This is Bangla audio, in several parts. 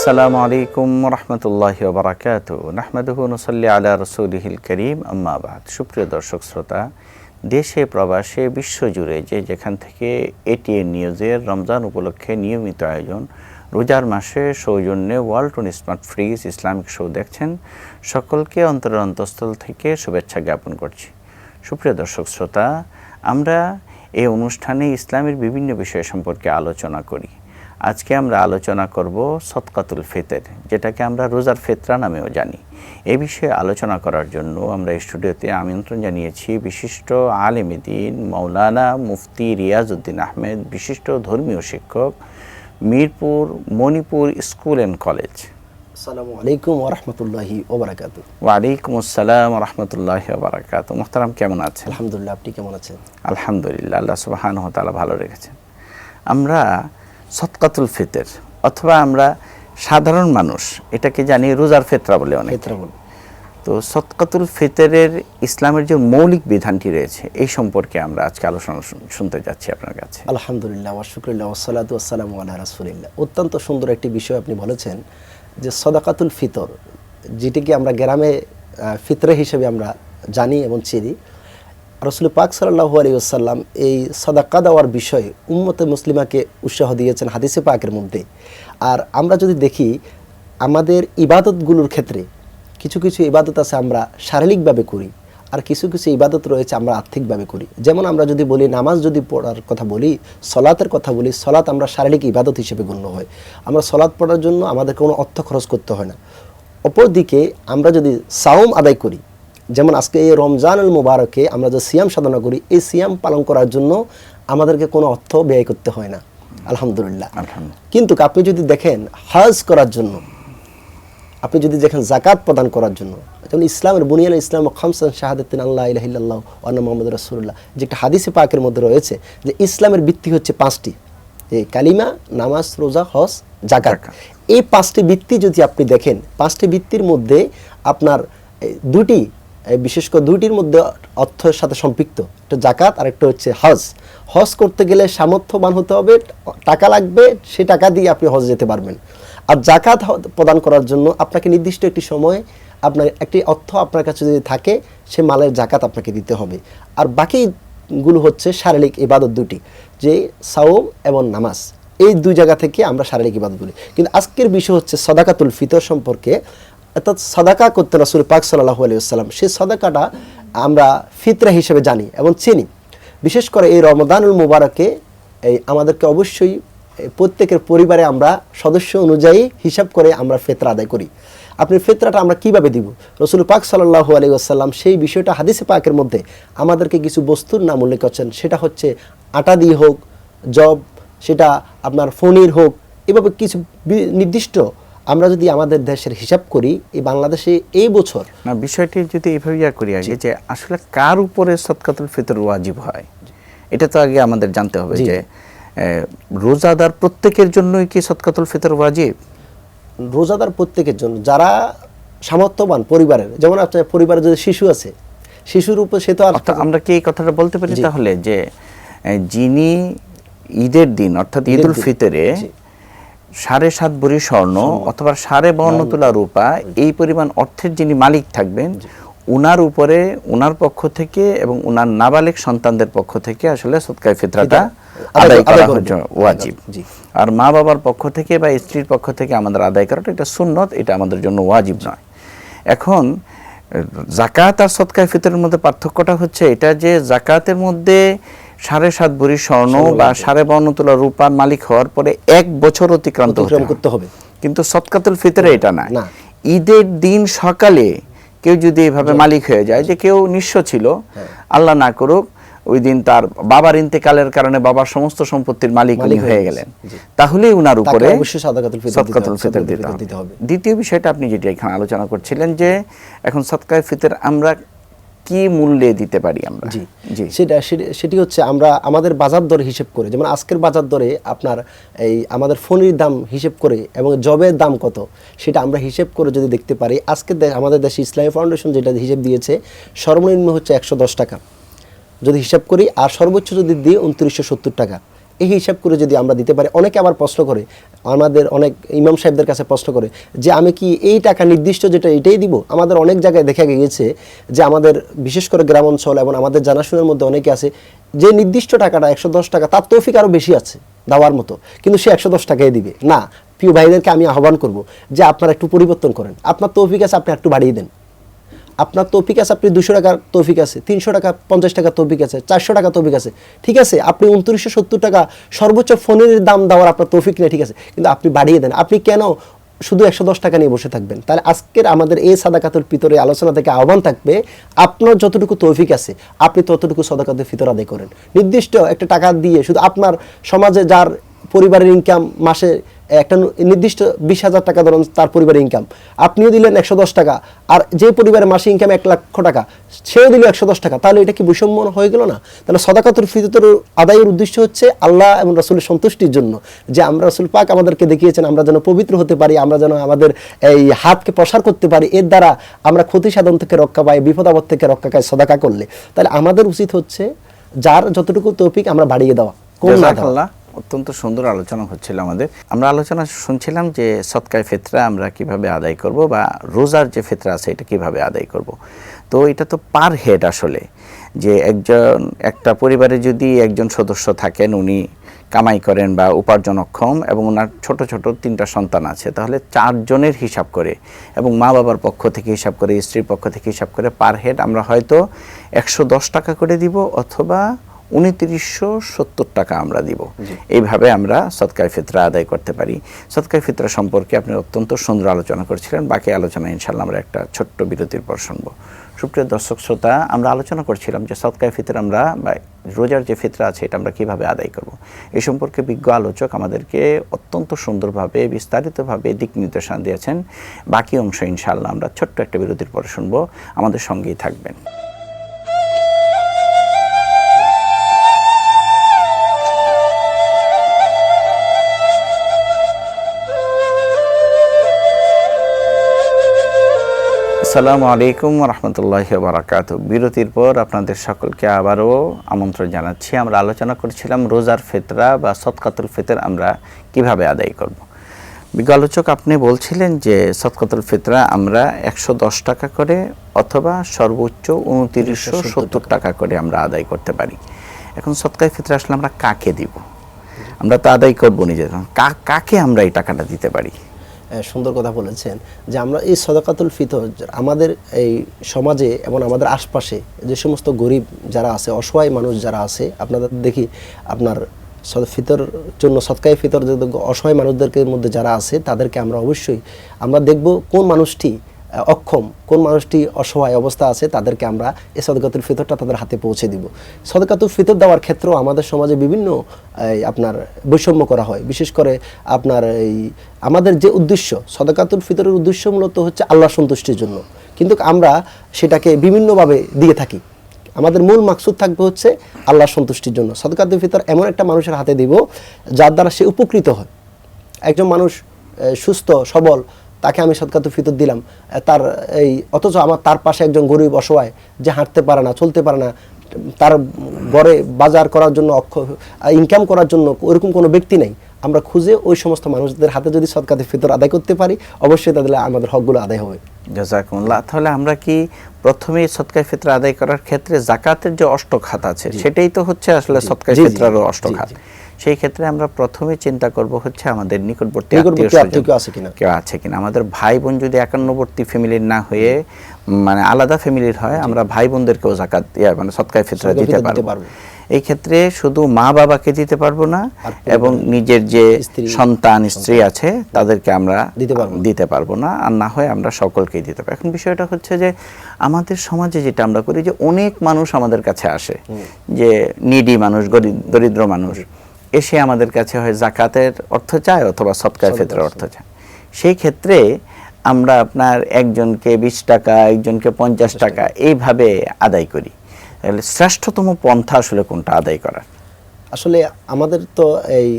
আসসালামু আলাইকুম রহমতুল্লাহি ওয়া বারাকাতুহু নাহমাদুহু নুসাল্লি আলা রাসূলিহিল কারীম আম্মা বাদ। সুপ্রিয় দর্শক শ্রোতা, দেশে প্রবাসে বিশ্বজুড়ে যে যেখান থেকে এটিএন নিউজের রমজান উপলক্ষে নিয়মিত আয়োজন রোজার মাসে সৌজন্যে Walton smart fridge Islamic show দেখছেন, সকলকে অন্তরের অন্তঃস্থল থেকে শুভেচ্ছা জ্ঞাপন করছি। সুপ্রিয় দর্শক শ্রোতা, আমরা এই অনুষ্ঠানে ইসলামের বিভিন্ন বিষয় সম্পর্কে আলোচনা করি। আজকে আমরা আলোচনা করব সদকাতুল ফিতর, যেটাকে আমরা রোজার ফিতরা নামেও জানি। এই বিষয়ে আলোচনা করার জন্য আমরা স্টুডিওতে আমন্ত্রণ জানিয়েছি বিশিষ্ট আলেমে দ্বীন মাওলানা মুফতি রিয়াজউদ্দিন আহমেদ, বিশিষ্ট ধর্মীয় শিক্ষক, Mirpur Manipur school and college. আসসালামু আলাইকুম ওয়া রাহমাতুল্লাহি ওয়া বারাকাতুহু। ওয়া আলাইকুম আসসালাম ওয়া রাহমাতুল্লাহি ওয়া বারাকাতুহু। মুহতারাম, কেমন আছেন? আলহামদুলিল্লাহ, আপনি কেমন আছেন? আলহামদুলিল্লাহ, আল্লাহ সুবহানাহু ওয়া তাআলা ভালো রেখেছেন। আমরা সদকাতুল ফিতর অথবা আমরা সাধারণ মানুষ এটাকে জানি রোজার ফিতরা বলে অনেক। তো সদকাতুল ফিতরের ইসলামের যে মৌলিক বিধানটি রয়েছে এই সম্পর্কে আমরা আজকে আলোচনা শুনতে যাচ্ছি আপনার কাছে। আলহামদুলিল্লাহ ওয়া শুকরিল্লাহ ওয়া সালাতু ওয়া সালামু আলা রাসূলিল্লাহ। অত্যন্ত সুন্দর একটি বিষয় আপনি বলেছেন যে সদাকাতুল ফিতর, যেটিকে আমরা গ্রামে ফিতরা হিসেবে আমরা জানি এবং চিনি। রাসূল পাক সাল্লাল্লাহু আলাইহি ওয়াসাল্লাম এই সাদাকা দেওয়ার বিষয়ে উম্মতে মুসলিমাকে উৎসাহ দিয়েছেন হাদিসে পাকের মধ্যে। আর আমরা যদি দেখি আমাদের ইবাদতগুলোর ক্ষেত্রে কিছু কিছু ইবাদত আছে আমরা শারীরিকভাবে করি, আর কিছু কিছু ইবাদত রয়েছে আমরা আর্থিকভাবে করি। যেমন আমরা যদি বলি নামাজ যদি পড়ার কথা বলি, সলাতের কথা বলি, সলাত আমরা শারীরিক ইবাদত হিসেবে গণ্য হয়। আমরা সলাত পড়ার জন্য আমাদের কোনো অর্থ খরচ করতে হয় না। অপরদিকে আমরা যদি সাওম আদায় করি, যেমন আজকে এই রমজানুল মুবারকে আমরা যে সিয়াম সাধনা করি, এই সিয়াম পালন করার জন্য আমাদেরকে কোনো অর্থ ব্যয় করতে হয় না, আলহামদুলিল্লাহ। কিন্তু আপনি যদি দেখেন হজ করার জন্য, আপনি যদি দেখেন যাকাত প্রদান করার জন্য, যেমন ইসলামের বুনিয়াল ইসলাম খামসান শাহাদাতিন আল্লাহ ইলাহা ইল্লাল্লাহ ওয়া আন্না মুহাম্মাদুর রাসূলুল্লাহ, যে একটা হাদিসে পাকের মধ্যে রয়েছে যে ইসলামের ভিত্তি হচ্ছে পাঁচটি, এই কালিমা, নামাজ, রোজা, হজ, যাকাত। এই পাঁচটি ভিত্তি যদি আপনি দেখেন, পাঁচটি ভিত্তির মধ্যে আপনার দুটি, বিশেষ করে দুইটির মধ্যে অর্থের সাথে সম্পৃক্ত, একটা যাকাত আর একটা হচ্ছে হজ। হজ করতে গেলে সামর্থ্যবান হতে হবে, টাকা লাগবে, সেই টাকা দিয়ে আপনি হজ যেতে পারবেন। আর যাকাত প্রদান করার জন্য আপনাকে নির্দিষ্ট একটি সময় আপনার একটি অর্থ আপনার কাছে যদি থাকে, সে মালের যাকাত আপনাকে দিতে হবে। আর বাকিগুলো হচ্ছে শারীরিক ইবাদত দুটি, যে সাওম এবং নামাজ। এই দুই জায়গা থেকে আমরা শারীরিক ইবাদত বলি। কিন্তু আজকের বিষয় হচ্ছে সাদাকাতুল ফিতর সম্পর্কে। অর্থাৎ সাদাকা করতে রাসূল পাক সাল্লাল্লাহু আলাইহি ওয়াসাল্লাম, সেই সাদাকাটা আমরা ফিতরা হিসেবে জানি এবং চিনি। বিশেষ করে এই রমাদানুল মুবারকে আমাদেরকে অবশ্যই প্রত্যেকের পরিবারে আমরা সদস্য অনুযায়ী হিসাব করে আমরা ফিতরা আদায় করি। আপনি ফিতরাটা আমরা কিভাবে দিব? রাসূল পাক সাল্লাল্লাহু আলাইহি ওয়াসাল্লাম সেই বিষয়টা হাদিসে পাকের মধ্যে আমাদেরকে কিছু বস্তুর নাম উল্লেখ করছেন। সেটা হচ্ছে আটা দিয়ে হোক, জব, সেটা আপনার ফনির হোক, এভাবে কিছু নির্দিষ্ট। আমরা যদি আমাদের দেশের হিসাব করি, এই বাংলাদেশে এই বছর না, বিষয়টি যদি এইভাবে করি আগে, যে আসলে কার উপরে সদকাতুল ফিতর ওয়াজিব হয়, এটা তো আগে আমাদের জানতে হবে। যে রোজাদার প্রত্যেকের জন্যই কি সদকাতুল ফিতর ওয়াজিব? রোজাদার প্রত্যেকের জন্য, যারা সামর্থ্যবান পরিবারের, যেমন আপনার পরিবারে যদি শিশু আছে, শিশুর উপর সে তো। আমরা কি এই কথাটা বলতে পারি তাহলে যে যিনি ঈদের দিন অর্থাৎ ঈদুল ফিতরে 7.5 ভরি স্বর্ণ অথবা 52 তোলা রূপা এই পরিমাণ অর্থের যিনি মালিক থাকবেন, উনার উপরে উনার পক্ষ থেকে এবং উনার নাবালিগ সন্তানদের পক্ষ থেকে আসলে সদকায়ে ফিতরাটা আদায় করা ওয়াজিব। আর মা বাবার পক্ষ থেকে বা স্ত্রীর পক্ষ থেকে আমাদের আদায় করাটা এটা সুন্নত, এটা আমাদের জন্য ওয়াজিব নয়। এখন যাকাত আর সদকায়ে ফিতরের মধ্যে পার্থক্যটা হচ্ছে এটা, যে যাকাতের মধ্যে 7.5 ভরি স্বর্ণ বা 52 তোলা রূপার মালিক হওয়ার পরে 1 বছর অতিক্রান্ত করতে হবে। কিন্তু সদকাতুল ফিতরে এটা না। ঈদের দিন সকালে কেউ যদি এভাবে মালিক হয়ে যায়, যে কেউ নিঃস্ব ছিল, আল্লাহ না করুক, ওই দিন তার বাবার ইন্তেকালের কারণে বাবার সমস্ত সম্পত্তির মালিক হয়ে গেলেন, তাহলে উনার উপরে সদকাতুল ফিতর দিতে হবে। দ্বিতীয় বিষয়টা আপনি যেটা এখানে আলোচনা করছিলেন, যে এখন সদকায়ে ফিতর আমরা কি মূল্যে দিতে পারি আমরা? সেটি হচ্ছে আমরা আমাদের বাজার দরে হিসেব করে, যেমন আজকের বাজার দরে আপনার এই আমাদের ফোনের দাম হিসেব করে এবং জবের দাম কত, সেটা আমরা হিসেব করে যদি দেখতে পারি, আজকে আমাদের দেশে ইসলামী ফাউন্ডেশন যেটা হিসেব দিয়েছে, সর্বনিম্ন হচ্ছে 110 টাকা যদি হিসাব করি, আর সর্বোচ্চ যদি দিই 2970 টাকা। এই হিসাব করে যদি আমরা দিতে পারি। অনেকে আবার প্রশ্ন করে, আমাদের অনেক ইমাম সাহেবদের কাছে প্রশ্ন করে যে আমি কি এই টাকা নির্দিষ্ট যেটা এটাই দিব? আমাদের অনেক জায়গায় দেখা গিয়েছে যে আমাদের বিশেষ করে গ্রাম অঞ্চল এবং আমাদের জানাশোনার মধ্যে অনেকে আছে যে নির্দিষ্ট টাকাটা 110 টাকা, তার তৌফিক আরও বেশি আছে দেওয়ার মতো, কিন্তু সে 110 টাকাই দিবে না। প্রিয় ভাইদেরকে আমি আহ্বান করব যে আপনারা একটু পরিবর্তন করেন। আপনার তৌফিক আছে, আপনি একটু বাড়িয়ে দেন। আপনার তৌফিক আছে, আপনি 200 টাকার তৌফিক আছে, 300 টাকা 50 টাকা তৌফিক আছে, 400 টাকা তৌফিক আছে, ঠিক আছে। আপনি 2970 টাকা সর্বোচ্চ ফোনের দাম দেওয়ার আপনার তৌফিক নেই, ঠিক আছে, কিন্তু আপনি বাড়িয়ে দেন। আপনি কেন শুধু 110 টাকা নিয়ে বসে থাকবেন? তাহলে আজকের আমাদের এই সাদাকাতুল ফিতরের আলোচনা থেকে আহ্বান থাকবে, আপনার যতটুকু তৌফিক আছে আপনি ততটুকু সাদাকাতুল ফিতর আদায় করেন। নির্দিষ্ট একটা টাকা দিয়ে শুধু আপনার সমাজে যার পরিবারের ইনকাম মাসে একটা নির্দিষ্ট 20,000 টাকা ধরুন তার পরিবারের ইনকাম, আপনিও দিলেন 110 টাকা, আর যে পরিবারের মাসে ইনকাম 1 লক্ষ টাকা সেও দিল 110 টাকা, তাহলে এটা কি বৈষম্য হয়ে গেল না? তাহলে সাদাকাতুল ফিতর আদায়ের উদ্দেশ্য হচ্ছে আল্লাহ এবং রাসূলের সন্তুষ্টির জন্য, যে আমরা রাসূল পাক আমাদেরকে দেখিয়েছেন আমরা যেন পবিত্র হতে পারি, আমরা যেন আমাদের এই হাতকে প্রসার করতে পারি, এর দ্বারা আমরা ক্ষতি সাধন থেকে রক্ষা পাই, বিপদ আপদ থেকে রক্ষা পাই সাদাকা করলে। তাহলে আমাদের উচিত হচ্ছে যার যতটুকু তৌফিক আমরা বাড়িয়ে দেওয়া, কম না দেওয়া। জাযাকাল্লাহ, অত্যন্ত সুন্দর আলোচনা হচ্ছিল আমাদের। আমরা আলোচনা শুনছিলাম যে সদকায়ে ফিতরা আমরা কিভাবে আদায় করব, বা রোজার যে ফিতরা আছে এটা কিভাবে আদায় করব। তো এটা তো পার হেড আসলে, যে একটা পরিবারে যদি একজন সদস্য থাকেন, উনি কামাই করেন বা উপার্জনক্ষম এবং ওনার ছোট ছোট 3টা সন্তান আছে, তাহলে 4 জনের হিসাব করে এবং মা বাবার পক্ষ থেকে হিসাব করে, স্ত্রীর পক্ষ থেকে হিসাব করে পার হেড আমরা হয়তো 110 টাকা করে দিব, অথবা 2970 টাকা আমরা দিব। এইভাবে আমরা সদকায়ে ফিতরা আদায় করতে পারি। সদকায়ে ফিতরা সম্পর্কে আপনি অত্যন্ত সুন্দর আলোচনা করছিলেন। বাকি আলোচনা ইনশাআল্লাহ আমরা একটা ছোট্ট বিরতির পর শুনবো। সুপ্রিয় দর্শক শ্রোতা, আমরা আলোচনা করছিলাম যে সদকায়ে ফিতর আমরা বা রোজার যে ফিতরা আছে এটা আমরা কিভাবে আদায় করব। এই সম্পর্কে বিজ্ঞ আলোচক আমাদেরকে অত্যন্ত সুন্দরভাবে বিস্তারিতভাবে দিক নির্দেশনা দিয়েছেন। বাকি অংশ ইনশাআল্লাহ আমরা ছোট্ট একটা বিরতির পর শুনবো। আমাদের সঙ্গেই থাকবেন। আসসালামু আলাইকুম ওয়া রাহমাতুল্লাহি ওয়া বারাকাতুহু। বিরতির পর আপনাদের সকলকে আবারও আমন্ত্রণ জানাচ্ছি। আমরা আলোচনা করছিলাম রোজার ফিতরা বা সদকাতুল ফিতর আমরা কিভাবে আদায় করব। বিজ্ঞ আলোচক আপনি বলছিলেন যে সদকাতুল ফিতরা আমরা 110 টাকা করে অথবা সর্বোচ্চ 2970 টাকা করে আমরা আদায় করতে পারি। এখন সদকায়ে ফিতরা আসলে আমরা কাকে দিব? আমরা তো আদায় করব নিজে, কাকে আমরা এই টাকাটা দিতে পারি? সুন্দর কথা বলেছেন যে আমরা এই সাদাকাতুল ফিতর আমাদের এই সমাজে এবং আমাদের আশপাশে যে সমস্ত গরিব যারা আছে, অসহায় মানুষ যারা আছে, আপনাদের দেখি আপনার ফিতর জন্য সদকায়ে ফিতর অসহায় মানুষদেরকে মধ্যে যারা আছে তাদেরকে আমরা অবশ্যই আমরা দেখব কোন মানুষটি অক্ষম, কোন মানুষটি অসহায় অবস্থা আছে, তাদেরকে আমরা এই সাদাকাতুল ফিতরটা তাদের হাতে পৌঁছে দিব। সাদাকাতুল ফিতর দেওয়ার ক্ষেত্রেও আমাদের সমাজে বিভিন্ন আপনার বৈষম্য করা হয়। বিশেষ করে আপনার এই আমাদের যে উদ্দেশ্য, সাদাকাতুল ফিতরের উদ্দেশ্য মূলত হচ্ছে আল্লাহ সন্তুষ্টির জন্য, কিন্তু আমরা সেটাকে বিভিন্নভাবে দিয়ে থাকি। আমাদের মূল মাকসুদ থাকবে হচ্ছে আল্লাহ সন্তুষ্টির জন্য। সাদাকাতুল ফিতর এমন একটা মানুষের হাতে দিব যার দ্বারা সে উপকৃত হয়। একজন মানুষ সুস্থ সবল, তাকে আমি সাদকাতুল ফিতর দিলাম, তার এই অথচ তার পাশে একজন গরিব অসহায় যে হাঁটতে পারে না, চলতে পারে না, তার ঘরে বাজার করার জন্য ইনকাম করার জন্য ওরকম কোনো ব্যক্তি নেই, আমরা খুঁজে ওই সমস্ত মানুষদের হাতে যদি সাদকাতুল ফিতর আদায় করতে পারি, অবশ্যই তাদের আমাদের হকগুলো আদায় হবে। জাযাকুমুল্লাহ। তাহলে আমরা কি প্রথমেই সদকায়ে ফিতর আদায় করার ক্ষেত্রে যাকাতের যে অষ্টখাত আছে সেটাই তো হচ্ছে আসলে সদকায়ে ফিতরের অষ্টখাত। সেই ক্ষেত্রে আমরা প্রথমে চিন্তা করব হচ্ছে আমাদের নিকটবর্তী কেউ আছে কিনা। আমাদের ভাই বোন যদি একান্নবর্তী ফ্যামিলির না হয়ে মানে আলাদা ফ্যামিলির হয়, আমরা ভাই বোনদেরকেও যাকাত মানে সদকায়ে ফিতর দিতে পারবো। এই ক্ষেত্রে শুধু মা বাবাকে দিতে পারবো না, এবং নিজের যে সন্তান স্ত্রী আছে তাদেরকে আমরা দিতে পারবো না, আর না হয় আমরা সকলকেই দিতে পারবো। এখন বিষয়টা হচ্ছে যে আমাদের সমাজে যেটা আমরা করি যে অনেক মানুষ আমাদের কাছে আসে, যে নিডি মানুষ, দরিদ্র মানুষ এসে আমাদের কাছে হয় যাকাতের অর্থ চায় অথবা সদকায়ে ফিতরের অর্থ চায়। সেই ক্ষেত্রে আমরা আপনার একজনকে 20 টাকা, একজনকে 50 টাকা এইভাবে আদায় করি। তাহলে শ্রেষ্ঠতম পন্থা আসলে কোনটা আদায় করার? আসলে আমাদের তো এই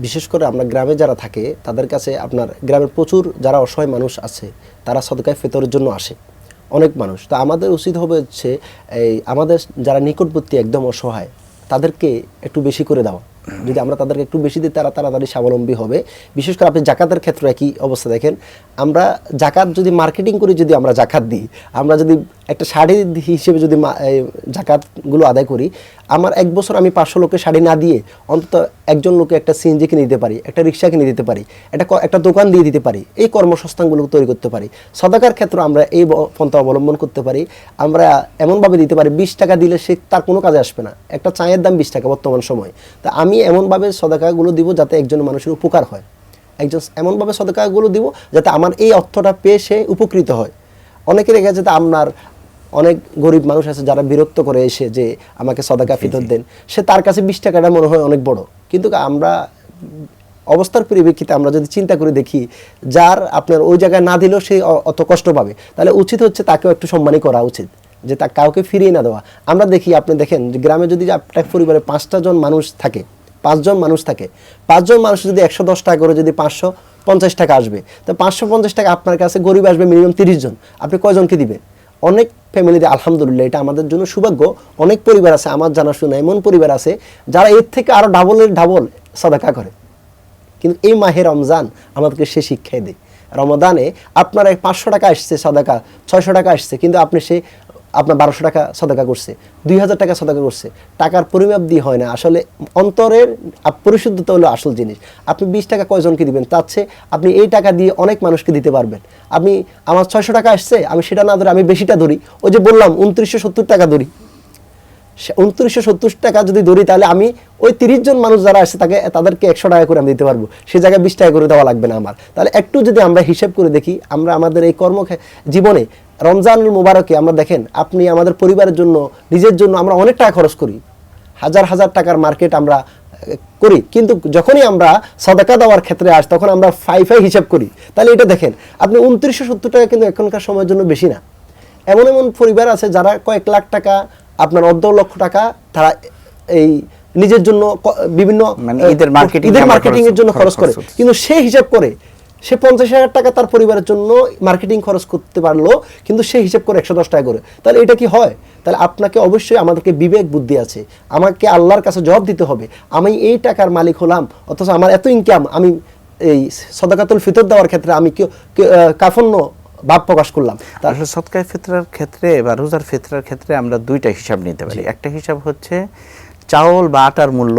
বিশেষ করে আমরা গ্রামে যারা থাকে তাদের কাছে আপনার গ্রামের প্রচুর যারা অসহায় মানুষ আছে তারা সদকায়ে ফিতরের জন্য আসে, অনেক মানুষ। তো আমাদের উচিত হবে হচ্ছে এই আমাদের যারা নিকটবর্তী একদম অসহায় তাদেরকে একটু বেশি করে দেওয়া। যদি আমরা তাদেরকে একটু বেশি দিই, তারা তাড়াতাড়ি স্বাবলম্বী হবে। বিশেষ করে আপনি জাকাতের ক্ষেত্রে একই অবস্থা দেখেন, আমরা জাকাত যদি মার্কেটিং করে যদি আমরা জাকাত দিই, আমরা যদি একটা শাড়ি হিসেবে যদি জাকাতগুলো আদায় করি, আমার এক বছর আমি 500 লোকের শাড়ি না দিয়ে অন্তত একজন লোকে একটা সিএনজি কিনে দিতে পারি, একটা রিক্সা কিনে দিতে পারি, একটা দোকান দিয়ে দিতে পারি, এই কর্মসংস্থানগুলো তৈরি করতে পারি। সাদাকার ক্ষেত্রে আমরা এই পন্থা অবলম্বন করতে পারি। আমরা এমনভাবে দিতে পারি 20 টাকা দিলে সে তার কোনো কাজে আসবে না, একটা চায়ের দাম 20 টাকা বর্তমান সময়। তা আমি এমনভাবে সাদাকাগুলো দিব যাতে একজন মানুষের উপকার হয়, এমনভাবে সাদাকাগুলো দিব যাতে আমার এই অর্থটা পেয়ে সে উপকৃত হয়। অনেকে দেখা যায় আপনার অনেক গরিব মানুষ আছে যারা বিরক্ত করে এসে যে আমাকে সাদাকা ফিতর দেন, সে তার কাছে 20 টাকাটা মনে হয় অনেক বড়। কিন্তু আমরা অবস্থার পরিপ্রেক্ষিতে আমরা যদি চিন্তা করে দেখি, যার আপনার ওই জায়গায় না দিলেও সে অত কষ্ট পাবে, তাহলে উচিত হচ্ছে তাকেও একটু সম্মানই করা উচিত, যে তা কাউকে ফিরিয়ে না দেওয়া। আমরা দেখি, আপনি দেখেন যে গ্রামে যদি আপনার পরিবারে 5টা জন মানুষ থাকে, 5 জন মানুষ থাকে, 5 জন মানুষ যদি 110 টাকা করে যদি 550 টাকা আসবে, তো 550 টাকা আপনার কাছে গরিব আসবে মিনিমাম 30 জন, আপনি কয়জনকে দিবেন? অনেক ফ্যামিলিতে আলহামদুলিল্লাহ এটা আমাদের জন্য সৌভাগ্য, অনেক পরিবার আছে আমার জানাশোনা, এমন পরিবার আছে যারা এর থেকে আরো ডাবল সাদাকা করে। কিন্তু এই মাহে রমজান আমাদেরকে সে শিক্ষাই দেয়। রমাদানে আপনার 500 টাকা আসছে সাদাকা, 600 টাকা আসছে, কিন্তু আপনার 1200 টাকা সাদাকা করছে, 2000 টাকা সাদাকা করছে। টাকার পরিমাপ দিয়ে হয় না, আসলে অন্তরের পরিশুদ্ধতা হলো আসল জিনিস। আপনি 20 টাকা কয়জনকে দিবেন, তার চেয়ে আপনি এই টাকা দিয়ে অনেক মানুষকে দিতে পারবেন। আমার 600 টাকা আসছে, আমি সেটা না ধরে আমি বেশিটা ধরি, ওই যে বললাম 2970 টাকা ধরি, 2970 টাকা যদি ধরি, তাহলে আমি ওই 30 জন মানুষ যারা আসছে তাদেরকে 100 টাকা করে আমি দিতে পারবো, সে জায়গায় 20 টাকা করে দেওয়া লাগবে না আমার। তাহলে একটু যদি আমরা হিসেব করে দেখি, আমরা আমাদের এই জীবনে রমজানুল মুবারকে আমরা দেখেন, আপনি আমাদের পরিবারের জন্য, নিজের জন্য আমরা অনেক টাকা খরচ করি, হাজার হাজার টাকার মার্কেট আমরা করি, কিন্তু যখনই আমরা সাদাকা দেওয়ার ক্ষেত্রে আসি তখন আমরা ফাই হিসাব করি। তাহলে এটা দেখেন, আপনি 2970 টাকা কিন্তু এখনকার সময়ের জন্য বেশি না। এমন পরিবার আছে যারা কয়েক লাখ টাকা, আপনার 1.5 লক্ষ টাকা তারা এই নিজের জন্য বিভিন্ন ঈদের মার্কেটিং এর জন্য খরচ করে, কিন্তু সে হিসাব করে সে 50,000 টাকা তার পরিবারের জন্য মার্কেটিং খরচ করতে পারলো, কিন্তু সে হিসাব করে 110 টাকা করে। তাহলে এটা কি হয়? তাহলে আপনাকে অবশ্যই, আমাদেরকে বিবেক বুদ্ধি আছে, আমাকে আল্লাহর কাছে জবাব দিতে হবে, আমি এই টাকার মালিক হলাম, অথচ আমার এত ইনকাম, আমি এই সাদাকাতুল ফিতর দেওয়ার ক্ষেত্রে আমি কাফন্য ভাব প্রকাশ করলাম। আসলে সদকায়ে ফিতরার ক্ষেত্রে বা রোজার ফিতরার ক্ষেত্রে আমরা দুইটা হিসাব নিতে পারি। একটা হিসাব হচ্ছে চাউল বা আটার মূল্য,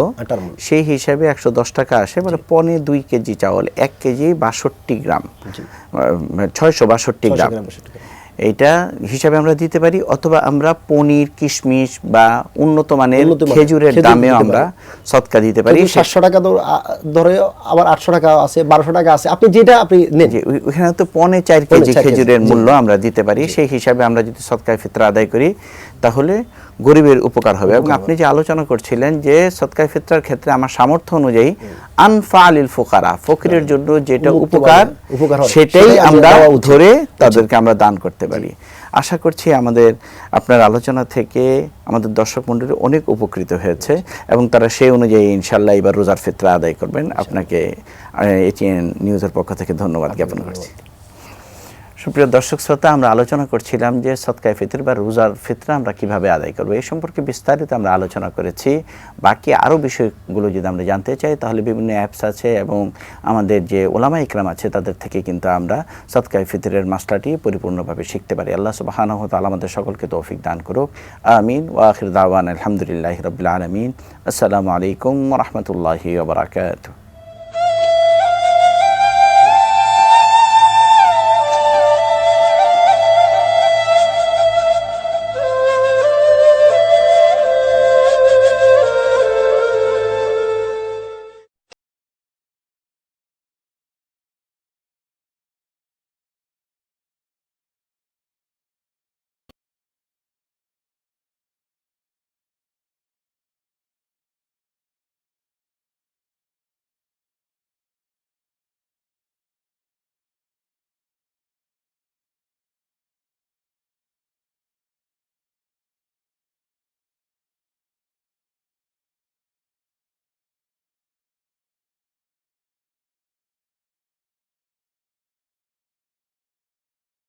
সেই হিসাবে 110 টাকা আসে, মানে 2.5 কেজি চাউল 1 কেজি 62 গ্রাম, 662 গ্রাম, এইটা হিসাবে আমরা দিতে পারি। অথবা আমরা পনির, কিশমিশ বা উন্নত মানের খেজুরের দামেও আমরা সদকা দিতে পারি। 700 টাকা ধরে, আবার 800 টাকা আছে, 1200 টাকা আছে, আপনি যেটা আপনি নেন, ওখানে তো 4.5 কেজি খেজুরের মূল্য আমরা দিতে পারি। সেই হিসাবে আমরা যদি সদকায়ে ফিতরা আদায় করি তাহলে গরিবের উপকার হবে। এবং আপনি যে আলোচনা করছিলেন যে সদকায়ে ফিতরার ক্ষেত্রে আমার সামর্থ্য অনুযায়ী আনফালিল ফুকারা, ফকিরের জন্য যেটা উপকার সেটাই আমরা ধরে তাদেরকে আমরা দান করতে পারি। আশা করছি আপনার আলোচনা থেকে আমাদের দর্শক মণ্ডলী অনেক উপকৃত হয়েছে এবং তারা সেই অনুযায়ী ইনশাআল্লাহ এবার রোজার ফিতরা আদায় করবেন। আপনাকে এটিএন নিউজের পক্ষ থেকে ধন্যবাদ জ্ঞাপন করছি। সুপ্রিয় দর্শক শ্রোতা, আমরা আলোচনা করছিলাম যে সদকায়ে ফিতর বা রোজার ফিতরা আমরা কিভাবে আদায় করব, এই সম্পর্কে বিস্তারিত আমরা আলোচনা করেছি। বাকি আরও বিষয়গুলো যদি আমরা জানতে চাই তাহলে বিভিন্ন অ্যাপস আছে এবং আমাদের যে ওলামা ইকরাম আছে তাদের থেকে কিন্তু আমরা সদকায়ে ফিতরের মাসলাটি পরিপূর্ণভাবে শিখতে পারি। আল্লাহ সুবহানাহু ওয়া তাআলা আমাদের সকলকে তৌফিক দান করুক। আমিন। ওয়া আখির দাওয়ানা আলহামদুলিল্লাহি রাব্বিল আলামিন। আসসালামু আলাইকুম ওয়া রাহমাতুল্লাহি ওয়া বারাকাতুহু।